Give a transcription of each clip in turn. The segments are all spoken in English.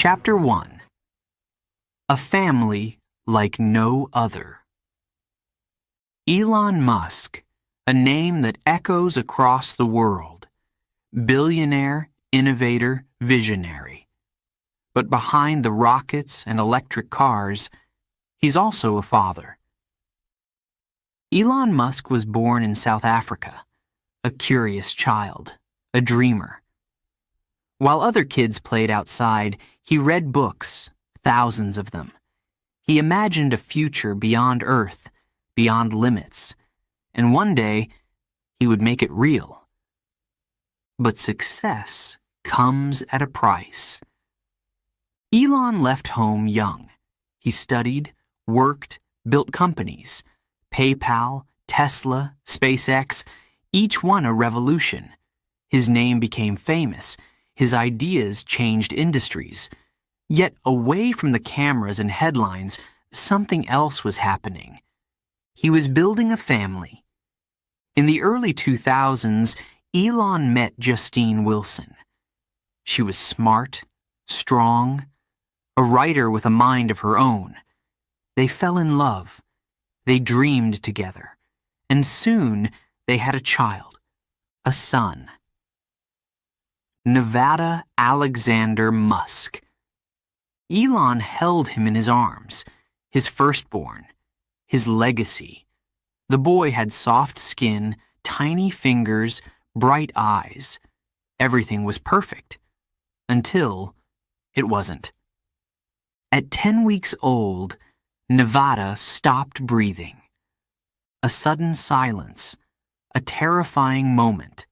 Chapter 1. A Family Like No Other. Elon Musk, a name that echoes across the world. Billionaire, innovator, visionary. But behind the rockets and electric cars, he's also a father. Elon Musk was born in South Africa, a curious child, a dreamer. While other kids played outside, he read books, thousands of them. He imagined a future beyond Earth, beyond limits, and one day he would make it real. But success comes at a price. Elon left home young. He studied, worked, built companies. PayPal, Tesla, SpaceX, each one a revolution. His name became famous. His ideas changed industries. Yet away from the cameras and headlines, something else was happening. He was building a family. In the early 2000s, Elon met Justine Wilson. She was smart, strong, a writer with a mind of her own. They fell in love. They dreamed together. And soon they had a child, a son. Nevada Alexander Musk. Elon held him in his arms, his firstborn, his legacy. The boy had soft skin, tiny fingers, bright eyes. Everything was perfect. Until it wasn't. At 10 weeks old, Nevada stopped breathing. A sudden silence, a terrifying moment.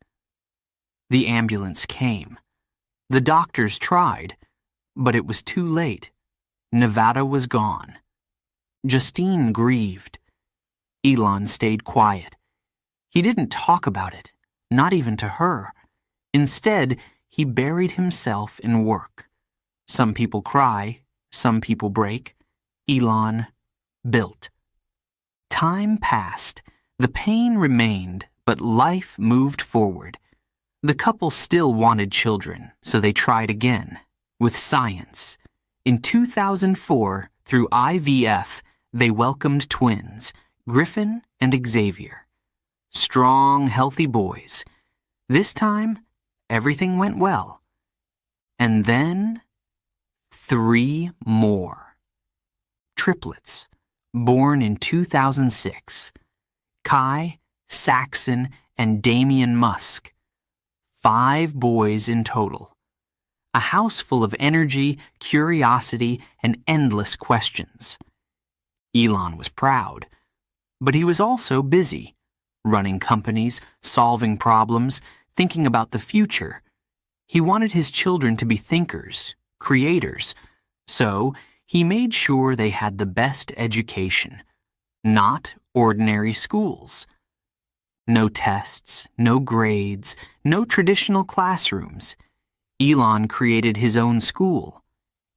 The ambulance came. The doctors tried, but it was too late. Nevada was gone. Justine grieved. Elon stayed quiet. He didn't talk about it, not even to her. Instead, he buried himself in work. Some people cry, some people break. Elon built. Time passed. The pain remained, but life moved forward. The couple still wanted children, so they tried again, with science. In 2004, through IVF, they welcomed twins, Griffin and Xavier. Strong, healthy boys. This time, everything went well. And then, 3 more. Triplets, born in 2006. Kai, Saxon, and Damian Musk. 5 boys in total. A house full of energy, curiosity, and endless questions. Elon was proud, but he was also busy, running companies, solving problems, thinking about the future. He wanted his children to be thinkers, creators, so he made sure they had the best education, not ordinary schools. No tests, no grades, no traditional classrooms. Elon created his own school,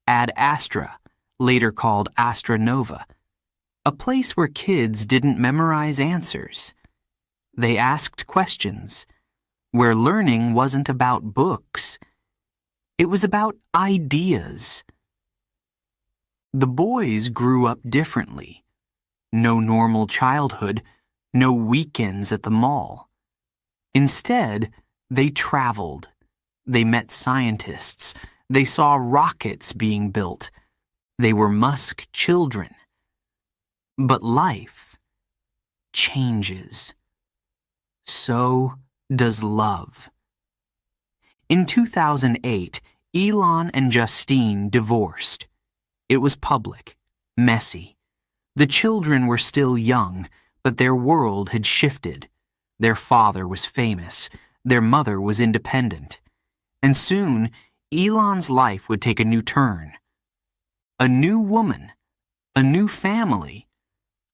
Ad Astra, later called Astra Nova, a place where kids didn't memorize answers. They asked questions, where learning wasn't about books. It was about ideas. The boys grew up differently. No normal childhood, no weekends at the mall. Instead, they traveled. They met scientists. They saw rockets being built. They were Musk children. But life changes. So does love. In 2008, Elon and Justine divorced. It was public, messy. The children were still young, but their world had shifted. Their father was famous. Their mother was independent. And soon, Elon's life would take a new turn. A new woman, a new family,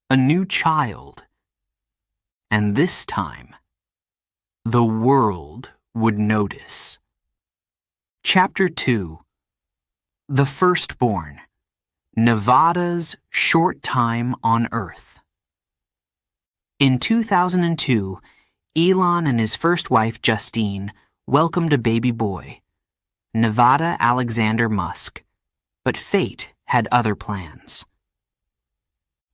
a new child. And this time, the world would notice. Chapter 2. The Firstborn. Nevada's Short Time on Earth. In 2002, Elon and his first wife, Justine, welcomed a baby boy, Nevada Alexander Musk, but fate had other plans.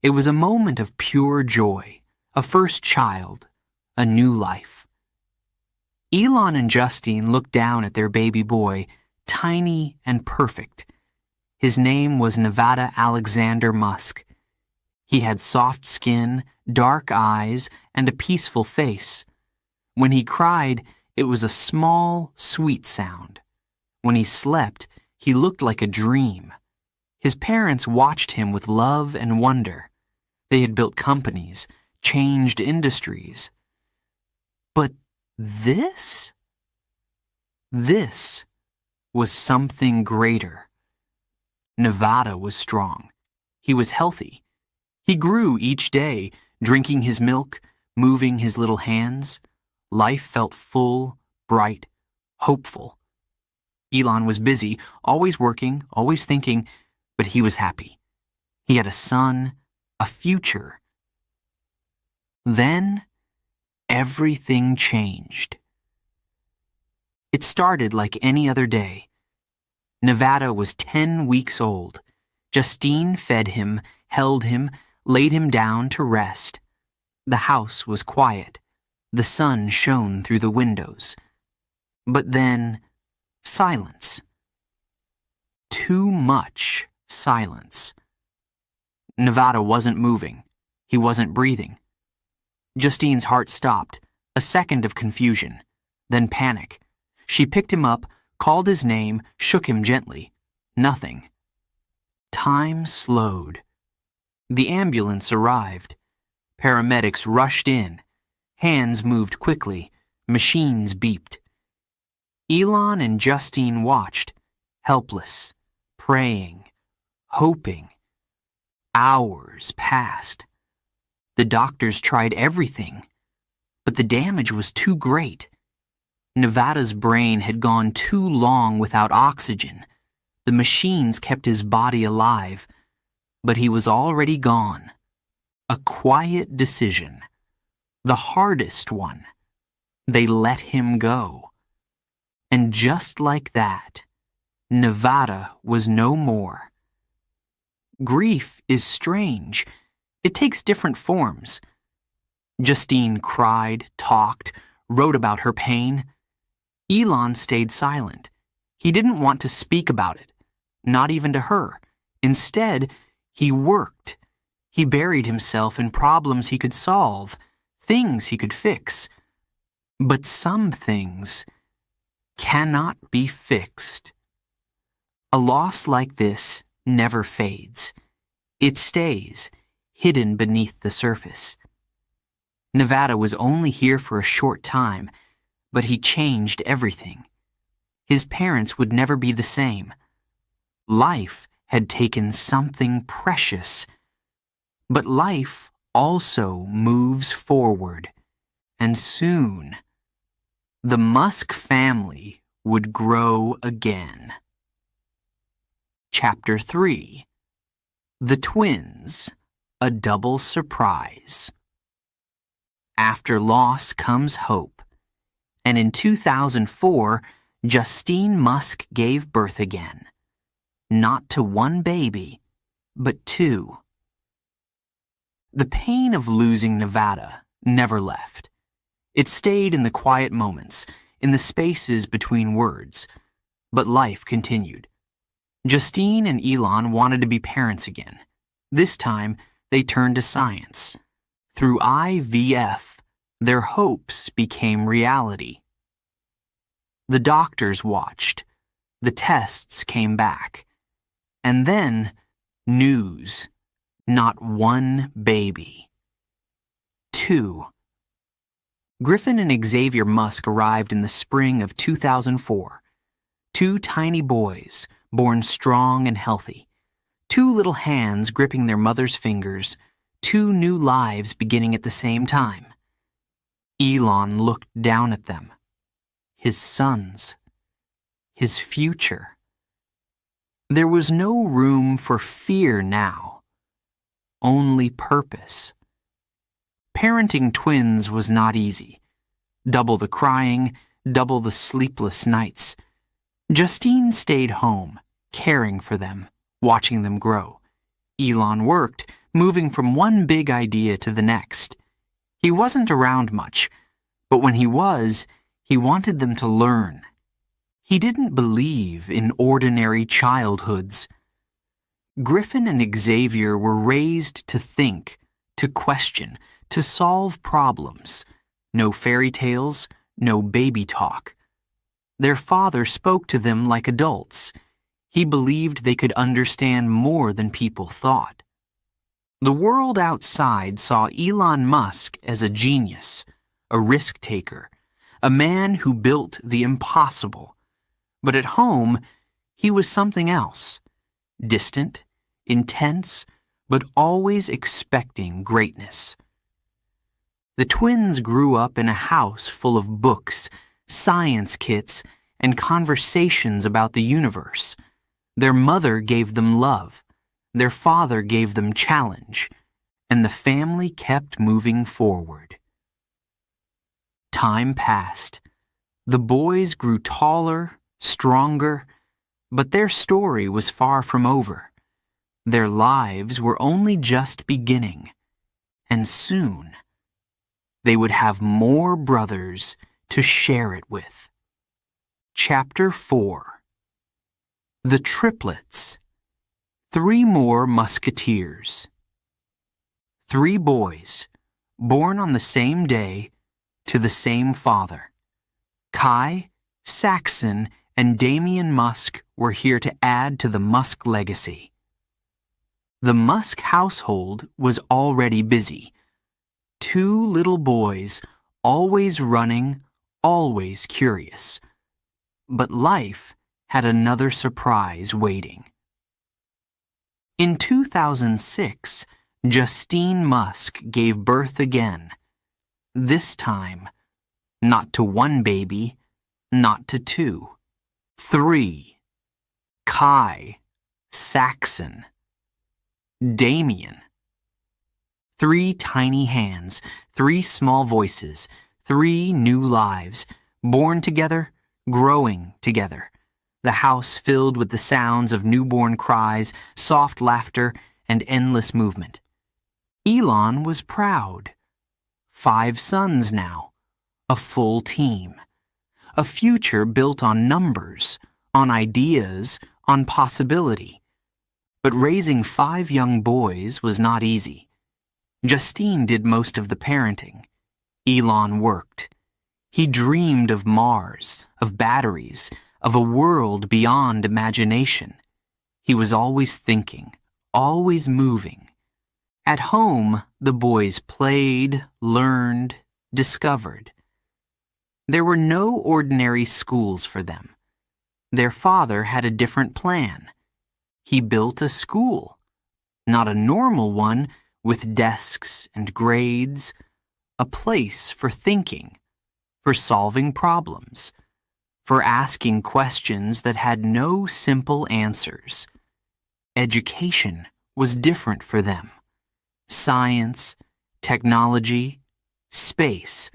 It was a moment of pure joy, a first child, a new life. Elon and Justine looked down at their baby boy, tiny and perfect. His name was Nevada Alexander Musk. He had soft skin, dark eyes, and a peaceful face. When he cried, it was a small, sweet sound. When he slept, he looked like a dream. His parents watched him with love and wonder. They had built companies, changed industries. But this? This was something greater. Nevada was strong. He was healthy. He grew each day, drinking his milk, moving his little hands. Life felt full, bright, hopeful. Elon was busy, always working, always thinking, but he was happy. He had a son, a future. Then, everything changed. It started like any other day. Nevada was 10 weeks old. Justine fed him, held him, laid him down to rest. The house was quiet. The sun shone through the windows. But then, silence. Too much silence. Nevada wasn't moving. He wasn't breathing. Justine's heart stopped. A second of confusion. Then panic. She picked him up, called his name, shook him gently. Nothing. Time slowed. The ambulance arrived. Paramedics rushed in. Hands moved quickly. Machines beeped. Elon and Justine watched, helpless, praying, hoping. Hours passed. The doctors tried everything, but the damage was too great. Nevada's brain had gone too long without oxygen. The machines kept his body alive, but he was already gone. A quiet decision. The hardest one. They let him go. And just like that, Nevada was no more. Grief is strange. It takes different forms. Justine cried, talked, wrote about her pain. Elon stayed silent. He didn't want to speak about it, not even to her. Instead, he worked. He buried himself in problems he could solve, things he could fix. But some things cannot be fixed. A loss like this never fades. It stays, hidden beneath the surface. Nevada was only here for a short time, but he changed everything. His parents would never be the same. Life had taken something precious. But life also moves forward, and soon the Musk family would grow again. Chapter 3. The Twins, a Double Surprise. After loss comes hope, and in 2004, Justine Musk gave birth again. Not to one baby, but two. The pain of losing Nevada never left. It stayed in the quiet moments, in the spaces between words. But life continued. Justine and Elon wanted to be parents again. This time, they turned to science. Through IVF, their hopes became reality. The doctors watched. The tests came back. And then, news. Not one baby. Two. Griffin and Xavier Musk arrived in the spring of 2004. Two tiny boys, born strong and healthy. Two little hands gripping their mother's fingers. Two new lives beginning at the same time. Elon looked down at them. His sons. His future. There was no room for fear now. Only purpose. Parenting twins was not easy. Double the crying, double the sleepless nights. Justine stayed home, caring for them, watching them grow. Elon worked, moving from one big idea to the next. He wasn't around much, but when he was, he wanted them to learn. He didn't believe in ordinary childhoods. Griffin and Xavier were raised to think, to question, to solve problems. No fairy tales, no baby talk. Their father spoke to them like adults. He believed they could understand more than people thought. The world outside saw Elon Musk as a genius, a risk-taker, a man who built the impossible. But at home, he was something else. Distant, intense, but always expecting greatness. The twins grew up in a house full of books, science kits, and conversations about the universe. Their mother gave them love. Their father gave them challenge. And the family kept moving forward. Time passed. The boys grew taller, stronger, but their story was far from over. Their lives were only just beginning. And soon, they would have more brothers to share it with. Chapter 4. The Triplets. 3 more Musketeers. 3 boys, born on the same day, to the same father. Kai, Saxon, and Damien Musk were here to add to the Musk legacy. The Musk household was already busy. 2 little boys, always running, always curious. But life had another surprise waiting. In 2006, Justine Musk gave birth again. This time, not to 1 baby, not to 2. 3. Kai, Saxon, Damien. 3 tiny hands, 3 small voices, 3 new lives, born together, growing together. The house filled with the sounds of newborn cries, soft laughter, and endless movement. Elon was proud. 5 sons now, a full team. A future built on numbers, on ideas, on possibility. But raising 5 young boys was not easy. Justine did most of the parenting. Elon worked. He dreamed of Mars, of batteries, of a world beyond imagination. He was always thinking, always moving. At home, the boys played, learned, discovered. There were no ordinary schools for them. Their father had a different plan. He built a school, not a normal one with desks and grades, a place for thinking, for solving problems, for asking questions that had no simple answers. Education was different for them. Science, technology, space.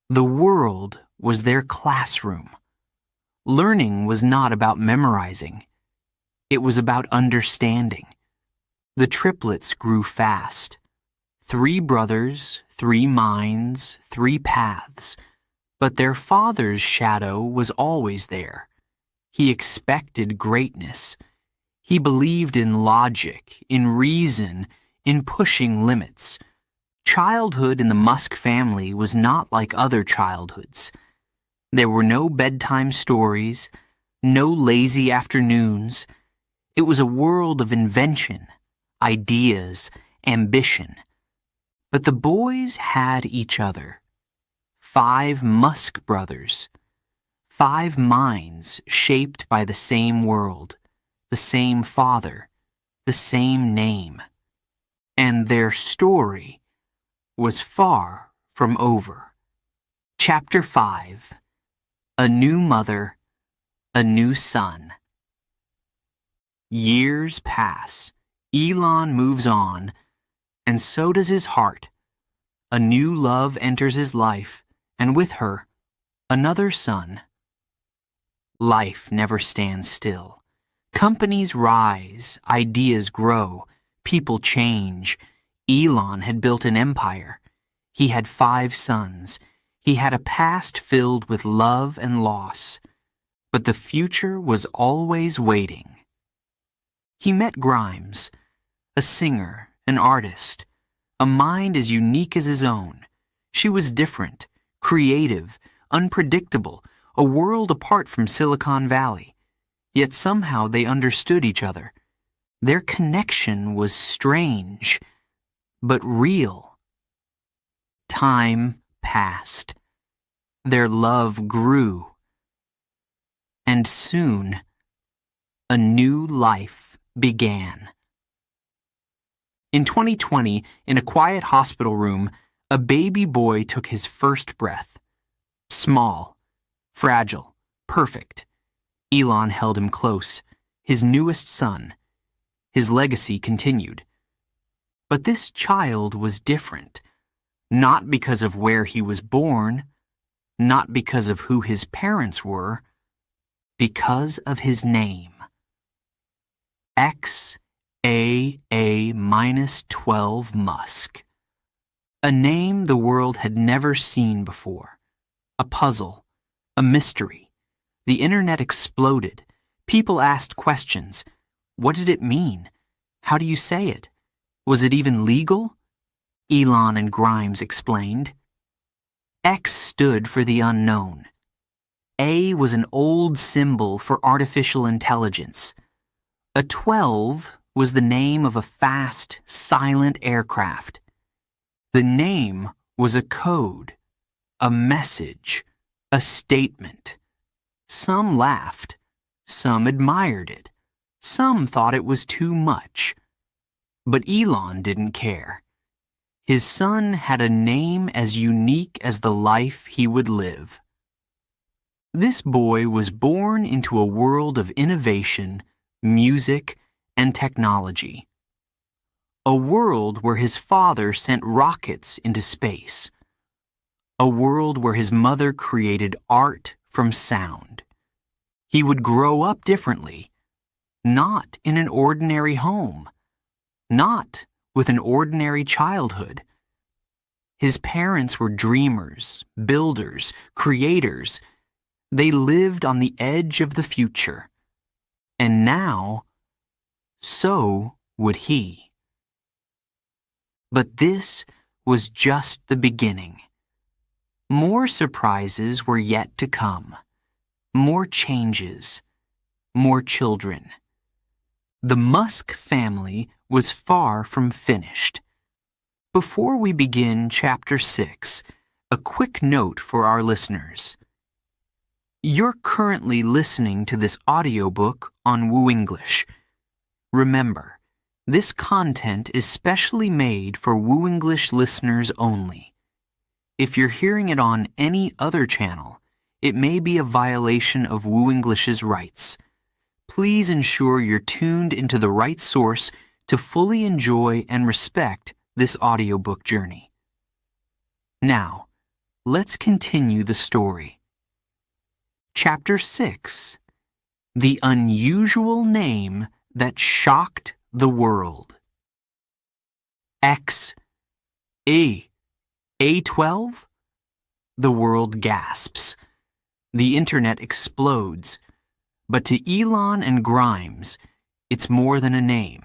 The world was their classroom. Learning was not about memorizing. It was about understanding. The triplets grew fast. 3 brothers, 3 minds, 3 paths. But their father's shadow was always there. He expected greatness. He believed in logic, in reason, in pushing limits. Childhood in the Musk family was not like other childhoods. There were no bedtime stories, no lazy afternoons. It was a world of invention, ideas, ambition. But the boys had each other. 5 Musk brothers. 5 minds shaped by the same world, the same father, the same name. And their story was far from over. Chapter 5. A New Mother, a New Son. Years pass. Elon moves on, and so does his heart. A new love enters his life, and with her, another son. Life never stands still. Companies rise, ideas grow, people change. Elon had built an empire. He had 5 sons. He had a past filled with love and loss. But the future was always waiting. He met Grimes, a singer, an artist, a mind as unique as his own. She was different, creative, unpredictable, a world apart from Silicon Valley. Yet somehow they understood each other. Their connection was strange, but real. Time passed. Their love grew. And soon, a new life began. In 2020, in a quiet hospital room, a baby boy took his first breath. Small, fragile, perfect. Elon held him close, his newest son. His legacy continued. But this child was different, not because of where he was born, not because of who his parents were, because of his name. XAA-12 Musk. A name the world had never seen before. A puzzle, a mystery. The internet exploded. People asked questions. What did it mean? How do you say it? Was it even legal? Elon and Grimes explained. X stood for the unknown. A was an old symbol for artificial intelligence. A 12 was the name of a fast, silent aircraft. The name was a code, a message, a statement. Some laughed. Some admired it. Some thought it was too much. But Elon didn't care. His son had a name as unique as the life he would live. This boy was born into a world of innovation, music, and technology. A world where his father sent rockets into space. A world where his mother created art from sound. He would grow up differently, not in an ordinary home, not with an ordinary childhood. His parents were dreamers, builders, creators. They lived on the edge of the future. And now, so would he. But this was just the beginning. More surprises were yet to come. More changes. More children. The Musk family was far from finished. Before we begin Chapter 6, a quick note for our listeners. You're currently listening to this audiobook on WooEnglish. Remember, this content is specially made for WooEnglish listeners only. If you're hearing it on any other channel, it may be a violation of WooEnglish's rights. Please ensure you're tuned into the right source to fully enjoy and respect this audiobook journey. Now, let's continue the story. Chapter 6. The Unusual Name That Shocked the World. A12? The world gasps. The internet explodes. But to Elon and Grimes, it's more than a name.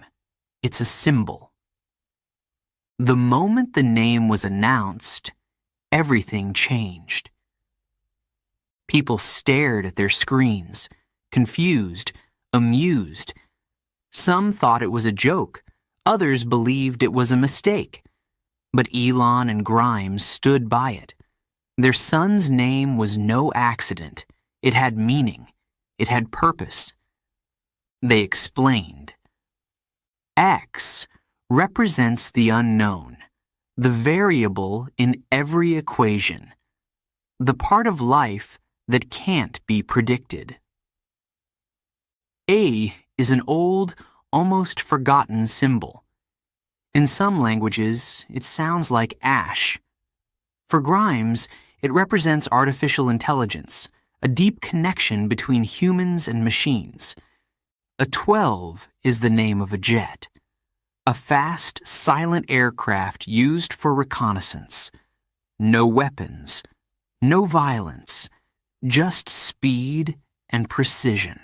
It's a symbol. The moment the name was announced, everything changed. People stared at their screens, confused, amused. Some thought it was a joke. Others believed it was a mistake. But Elon and Grimes stood by it. Their son's name was no accident. It had meaning. It had purpose. They explained. X represents the unknown, the variable in every equation, the part of life that can't be predicted. A is an old, almost forgotten symbol. In some languages, it sounds like ash. For Grimes, it represents artificial intelligence, a deep connection between humans and machines. A 12 is the name of a jet, a fast, silent aircraft used for reconnaissance. No weapons, no violence, just speed and precision.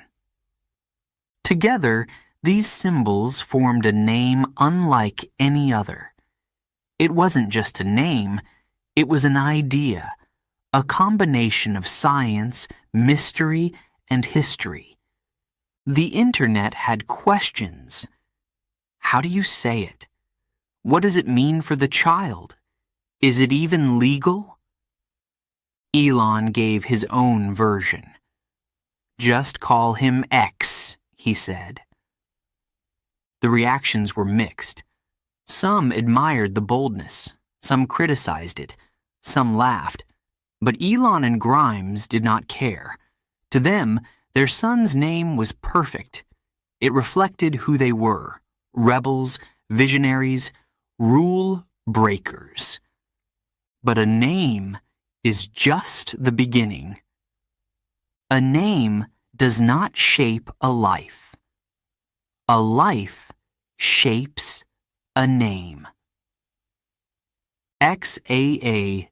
Together, these symbols formed a name unlike any other. It wasn't just a name, it was an idea, a combination of science, mystery, and history. The internet had questions. How do you say it? What does it mean for the child? Is it even legal? Elon gave his own version. Just call him X, he said. The reactions were mixed. Some admired the boldness, some criticized it, some laughed. But Elon and Grimes did not care. To them, their son's name was perfect. It reflected who they were: rebels, visionaries, rule breakers. But a name is just the beginning. A name does not shape a life. A life shapes a name. XAA-12.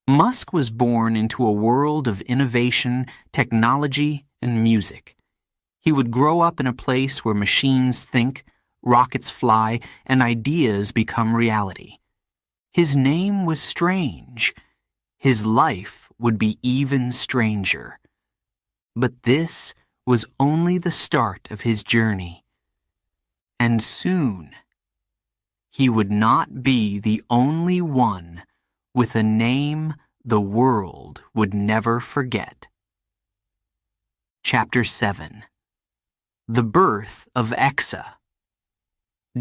Musk was born into a world of innovation, technology, and music. He would grow up in a place where machines think, rockets fly, and ideas become reality. His name was strange. His life would be even stranger. But this was only the start of his journey. And soon, he would not be the only one with a name the world would never forget. Chapter 7. The Birth of Exa.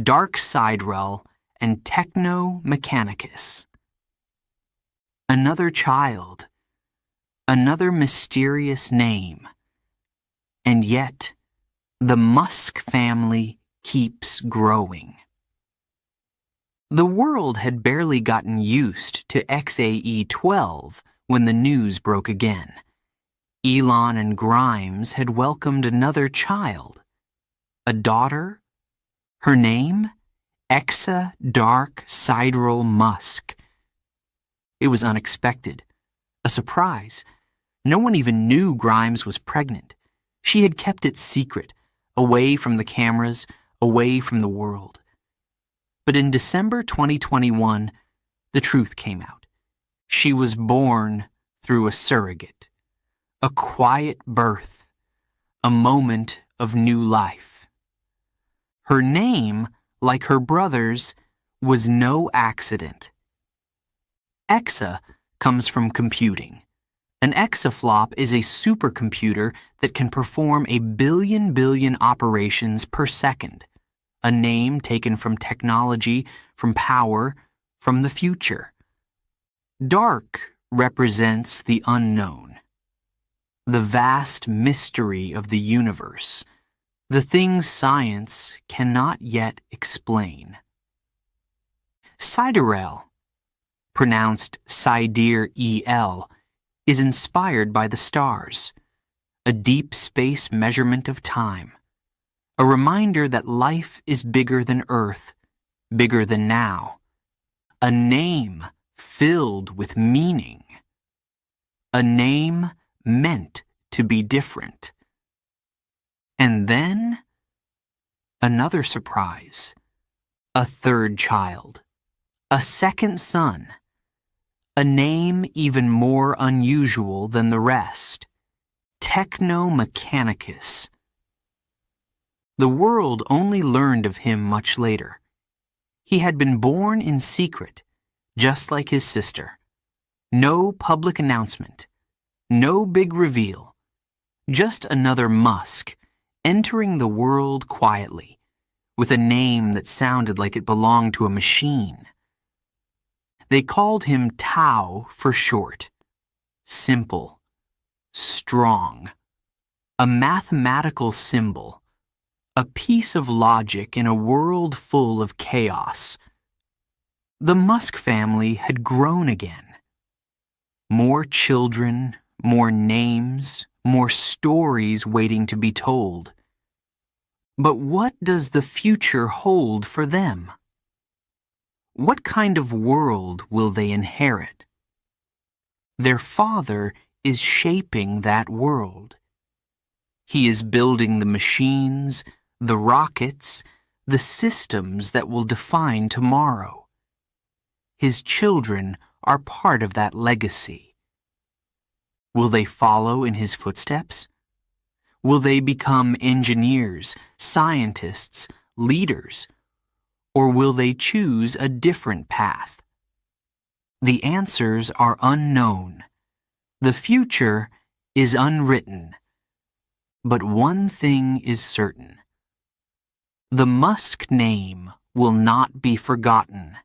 Dark Sidereal and Techno Mechanicus. Another child. Another mysterious name. And yet, the Musk family keeps growing. The world had barely gotten used to XAE-12 when the news broke again. Elon and Grimes had welcomed another child. A daughter? Her name? Exa Dark Sidereal Musk. It was unexpected. A surprise. No one even knew Grimes was pregnant. She had kept it secret, away from the cameras, away from the world. But in December 2021, the truth came out. She was born through a surrogate. A quiet birth. A moment of new life. Her name, like her brother's, was no accident. Exa comes from computing. An exaflop is a supercomputer that can perform a billion operations per second. A name taken from technology, from power, from the future. Dark represents the unknown. The vast mystery of the universe. The things science cannot yet explain. Sidereal, pronounced Sidereal, is inspired by the stars, a deep space measurement of time, a reminder that life is bigger than Earth, bigger than now, a name filled with meaning, a name meant to be different. And then, another surprise, a third child, a second son, a name even more unusual than the rest, Techno Mechanicus. The world only learned of him much later. He had been born in secret, just like his sister. No public announcement, no big reveal, just another Musk entering the world quietly, with a name that sounded like it belonged to a machine. They called him Tau for short. Simple. Strong. A mathematical symbol. A piece of logic in a world full of chaos. The Musk family had grown again. More children, more names, more stories waiting to be told. But what does the future hold for them? What kind of world will they inherit? Their father is shaping that world. He is building the machines, the rockets, the systems that will define tomorrow. His children are part of that legacy. Will they follow in his footsteps? Will they become engineers, scientists, leaders? Or will they choose a different path? The answers are unknown. The future is unwritten. But one thing is certain. The Musk name will not be forgotten,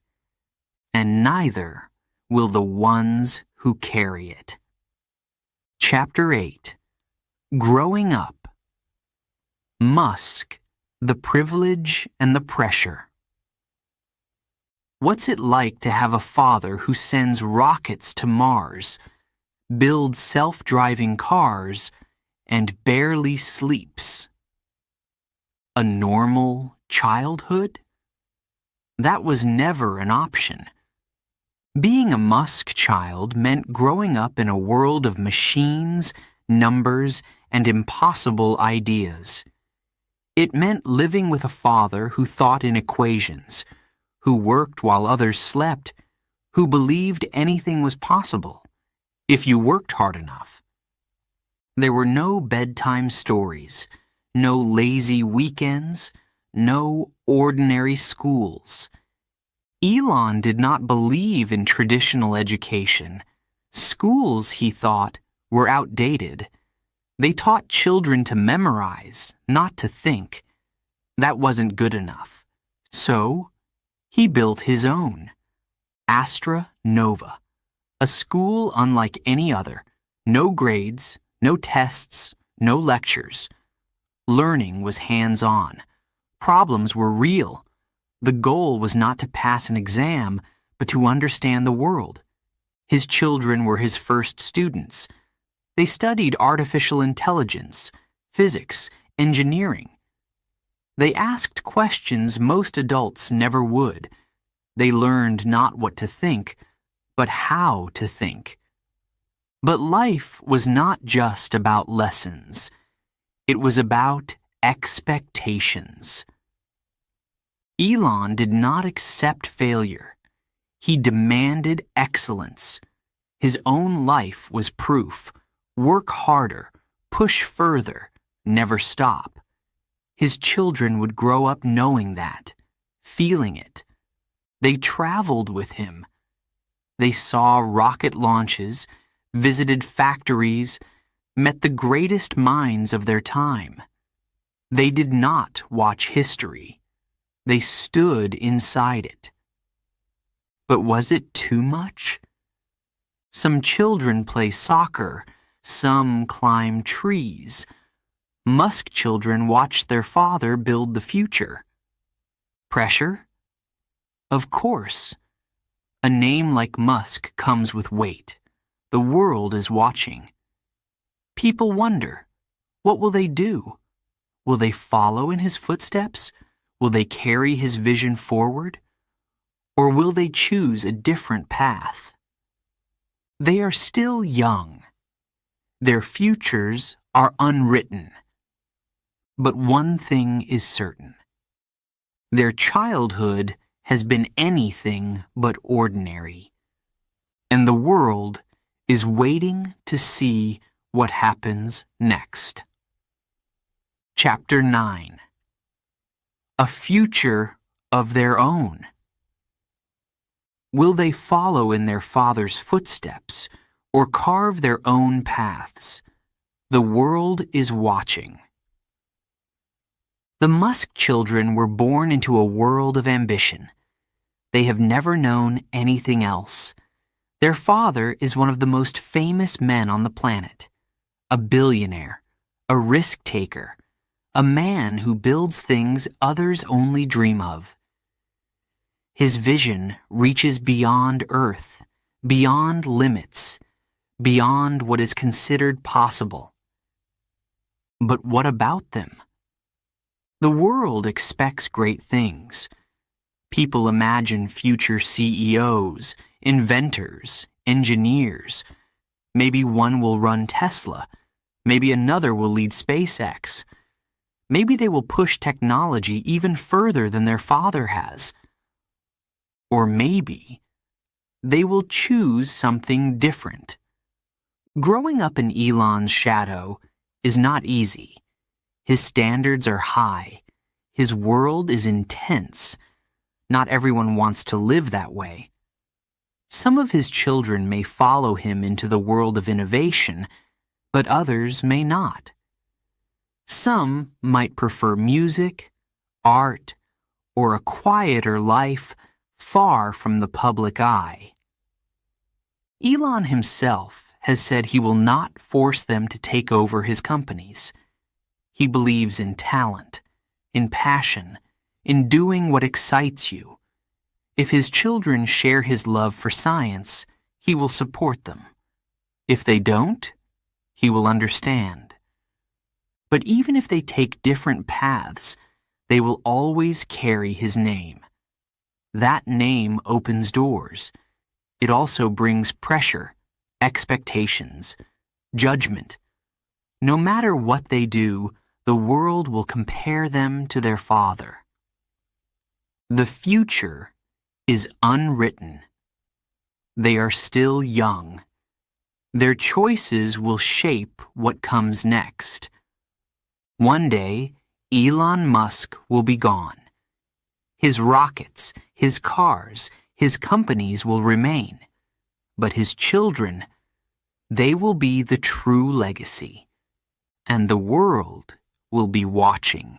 and neither will the ones who carry it. Chapter 8. Growing Up. Musk, the Privilege and the Pressure. What's it like to have a father who sends rockets to Mars, builds self-driving cars, and barely sleeps? A normal childhood? That was never an option. Being a Musk child meant growing up in a world of machines, numbers, and impossible ideas. It meant living with a father who thought in equations, who worked while others slept, who believed anything was possible, if you worked hard enough. There were no bedtime stories, no lazy weekends, no ordinary schools. Elon did not believe in traditional education. Schools, he thought, were outdated. They taught children to memorize, not to think. That wasn't good enough. So, he built his own. Astra Nova, a school unlike any other. No grades, no tests, no lectures. Learning was hands-on. Problems were real. The goal was not to pass an exam, but to understand the world. His children were his first students. They studied artificial intelligence, physics, engineering. They asked questions most adults never would. They learned not what to think, but how to think. But life was not just about lessons. It was about expectations. Elon did not accept failure. He demanded excellence. His own life was proof. Work harder, push further, never stop. His children would grow up knowing that, feeling it. They traveled with him. They saw rocket launches, visited factories, met the greatest minds of their time. They did not watch history. They stood inside it. But was it too much? Some children play soccer, some climb trees. Musk children watched their father build the future. Pressure? Of course. A name like Musk comes with weight. The world is watching. People wonder, what will they do? Will they follow in his footsteps? Will they carry his vision forward? Or will they choose a different path? They are still young. Their futures are unwritten. But one thing is certain. Their childhood has been anything but ordinary. And the world is waiting to see what happens next. Chapter 9. A future of their own. Will they follow in their father's footsteps or carve their own paths? The world is watching. The Musk children were born into a world of ambition. They have never known anything else. Their father is one of the most famous men on the planet, a billionaire, a risk-taker, a man who builds things others only dream of. His vision reaches beyond Earth, beyond limits, beyond what is considered possible. But what about them? The world expects great things. People imagine future CEOs, inventors, engineers. Maybe one will run Tesla. Maybe another will lead SpaceX. Maybe they will push technology even further than their father has. Or maybe they will choose something different. Growing up in Elon's shadow is not easy. His standards are high. His world is intense. Not everyone wants to live that way. Some of his children may follow him into the world of innovation, but others may not. Some might prefer music, art, or a quieter life far from the public eye. Elon himself has said he will not force them to take over his companies. He believes in talent, in passion, in doing what excites you. If his children share his love for science, he will support them. If they don't, he will understand. But even if they take different paths, they will always carry his name. That name opens doors. It also brings pressure, expectations, judgment. No matter what they do, the world will compare them to their father. The future is unwritten. They are still young. Their choices will shape what comes next. One day, Elon Musk will be gone. His rockets, his cars, his companies will remain. But his children, they will be the true legacy. And the world will be watching.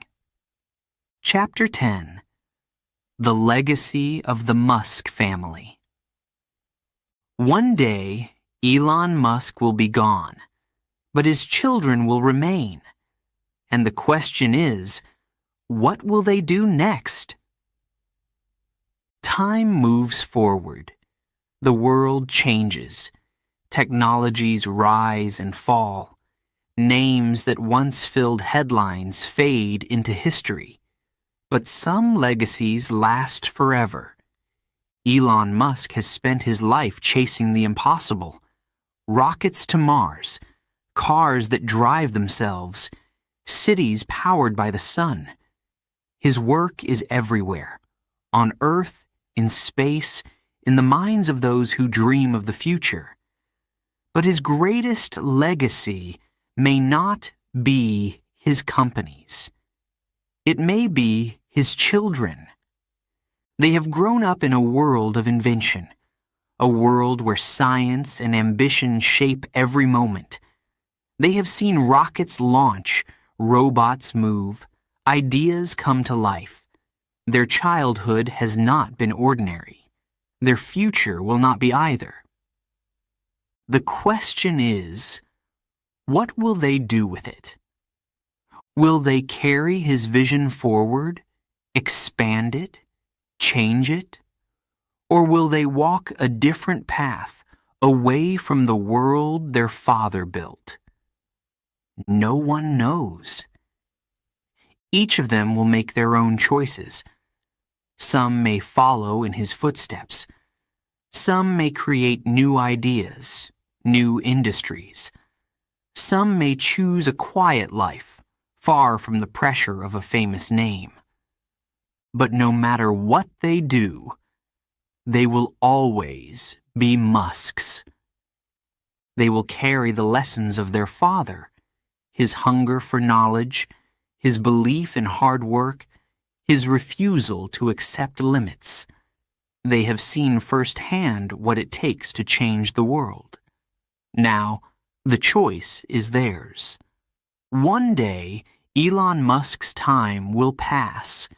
Chapter 10. The Legacy of the Musk Family. One day, Elon Musk will be gone, but his children will remain. And the question is, what will they do next? Time moves forward. The world changes. Technologies rise and fall. Names that once filled headlines fade into history. But some legacies last forever. Elon Musk has spent his life chasing the impossible. Rockets to Mars, cars that drive themselves, cities powered by the sun. His work is everywhere, on Earth, in space, in the minds of those who dream of the future. But his greatest legacy may not be his companies. It may be his children. They have grown up in a world of invention, a world where science and ambition shape every moment. They have seen rockets launch, robots move, ideas come to life. Their childhood has not been ordinary. Their future will not be either. The question is, what will they do with it? Will they carry his vision forward, expand it, change it? Or will they walk a different path, away from the world their father built? No one knows. Each of them will make their own choices. Some may follow in his footsteps. Some may create new ideas, new industries. Some may choose a quiet life, far from the pressure of a famous name. But no matter what they do, they will always be Musks. They will carry the lessons of their father, his hunger for knowledge, his belief in hard work, his refusal to accept limits. They have seen firsthand what it takes to change the world. Now, the choice is theirs. One day, Elon Musk's time will pass.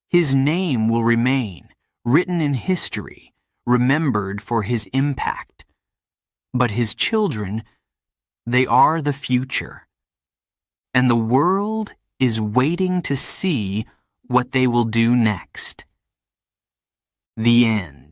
His name will remain, written in history, remembered for his impact. But his children, they are the future. And the world is waiting to see what they will do next. The end.